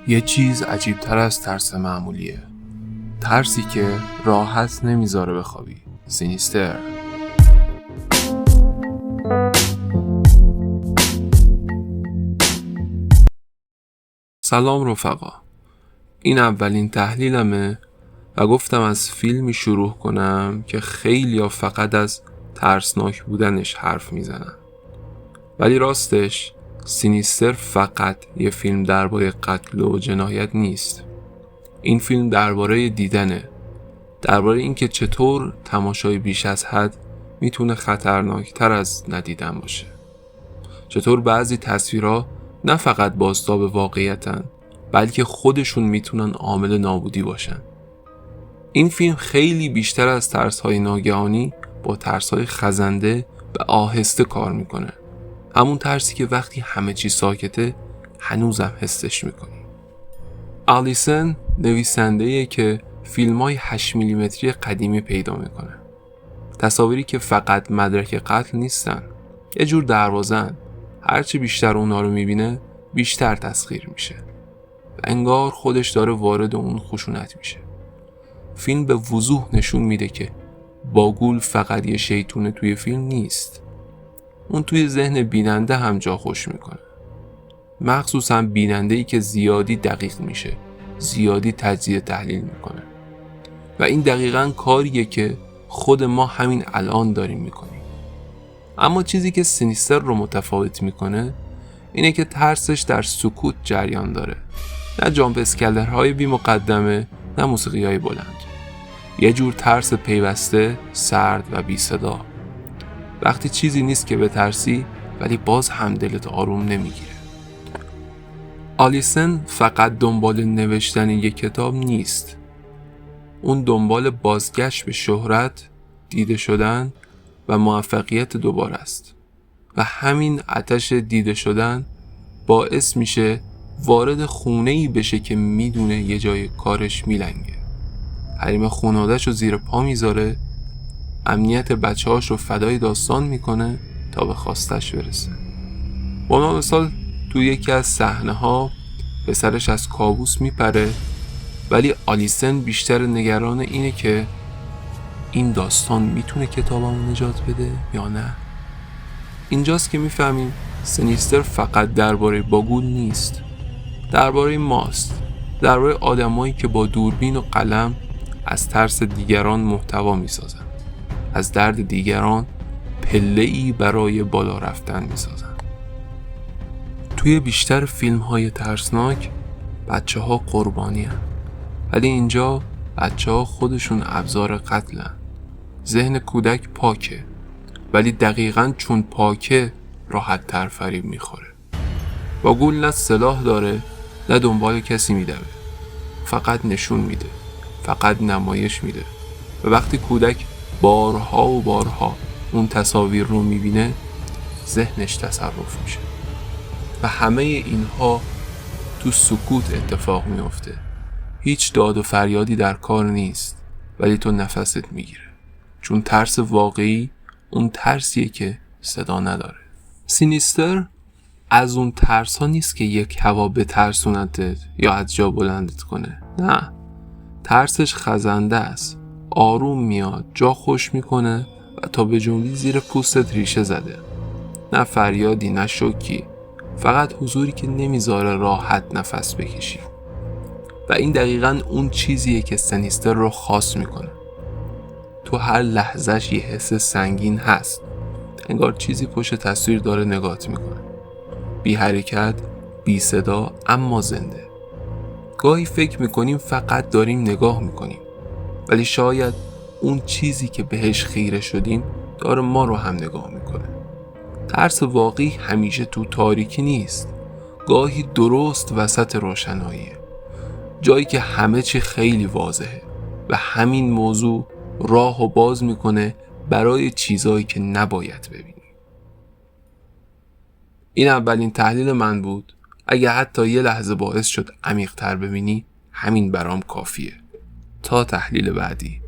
یه چیز عجیب‌تر از ترس معمولیه. ترسی که راحت نمیذاره بخوابی. سینیستر. سلام رفقا. این اولین تحلیلمه و گفتم از فیلمی شروع کنم که خیلیا فقط از ترسناک بودنش حرف میزنن. ولی راستش سینیستر فقط یه فیلم درباره قتل و جنایت نیست. این فیلم درباره دیدنه، درباره اینکه چطور تماشای بیش از حد میتونه خطرناکتر از ندیدن باشه. چطور بعضی تصویرها نه فقط بازتاب واقعیتن، بلکه خودشون میتونن عامل نابودی باشن. این فیلم خیلی بیشتر از ترس‌های ناگهانی با ترس‌های خزنده و آهسته کار میکنه. همون ترسی که وقتی همه چی ساکته هنوزم حسش میکنی. آلیسن نویسنده‌ایه که فیلم‌های 8 میلیمتری قدیمی پیدا میکنه. تصاویری که فقط مدرک قتل نیستن، یه جور دروازه‌ن. هرچی بیشتر اونا رو میبینه بیشتر تسخیر میشه و انگار خودش داره وارد اون خشونت میشه. فیلم به وضوح نشون میده که باگول فقط یه شیطونه توی فیلم نیست. اون توی ذهن بیننده هم جا خوش میکنه. مخصوصا بیننده‌ای که زیادی دقیق میشه، زیادی تجزیه تحلیل میکنه. و این دقیقاً کاریه که خود ما همین الان داریم میکنیم. اما چیزی که سینیستر رو متفاوت میکنه اینه که ترسش در سکوت جریان داره. نه جامپ اسکلرهای بی مقدمه، نه موسیقی‌های بلند. یه جور ترس پیوسته، سرد و بی صدا. وقتی چیزی نیست که بترسی ولی باز هم دلت آروم نمیگیره. آلیسن فقط دنبال نوشتن یک کتاب نیست. اون دنبال بازگشت به شهرت، دیده شدن و موفقیت دوباره است. و همین آتش دیده شدن باعث میشه وارد خونه‌ای بشه که میدونه یه جای کارش میلنگه. حریم خانواده‌شو زیر پا میذاره، امنیت بچه‌هاش رو فدای داستان میکنه تا به خواستش برسه. با مثال تو یکی از صحنه‌ها پسرش از کابوس میپره، ولی آلیسن بیشتر نگران اینه که این داستان میتونه کتابمو نجات بده یا نه. اینجاست که میفهمیم سینیستر فقط درباره باگول نیست، درباره ماست، درباره آدمایی که با دوربین و قلم از ترس دیگران محتوا میسازن، از درد دیگران پله‌ای برای بالا رفتن میسازن. توی بیشتر فیلم‌های ترسناک بچه‌ها قربانی هن. ولی اینجا بچه‌ها خودشون ابزار قتلن. ذهن کودک پاکه، ولی دقیقاً چون پاکه راحت تر فریب میخوره. باگول نه سلاح داره نه دنبال کسی میدوه، فقط نشون میده، فقط نمایش میده. و وقتی کودک بارها و بارها اون تصاویر رو میبینه ذهنش تصرف میشه و همه اینها تو سکوت اتفاق میفته. هیچ داد و فریادی در کار نیست، ولی تو نفست میگیره، چون ترس واقعی اون ترسیه که صدا نداره. سینیستر از اون ترس ها نیست که یک هوا به ترسونتت یا از جا بلندت کنه. نه، ترسش خزنده است. آروم میاد، جا خوش میکنه و تا به جنبی زیر پوستت ریشه زده. نه فریادی، نه شوکی، فقط حضوری که نمیذاره راحت نفس بکشی. و این دقیقاً اون چیزیه که سینیستر رو خاص میکنه. تو هر لحظهش یه حس سنگین هست، انگار چیزی پشت تصویر داره نگات میکنه. بی حرکت، بی صدا، اما زنده. گاهی فکر میکنیم فقط داریم نگاه میکنیم، ولی شاید اون چیزی که بهش خیره شدیم داره ما رو هم نگاه میکنه. ترس واقعی همیشه تو تاریکی نیست، گاهی درست وسط روشناییه، جایی که همه چی خیلی واضحه و همین موضوع راهو باز میکنه برای چیزایی که نباید ببینی. این اولین تحلیل من بود. اگه حتی یه لحظه باعث شد عمیق‌تر ببینی، همین برام کافیه. تا تحلیل بعدی.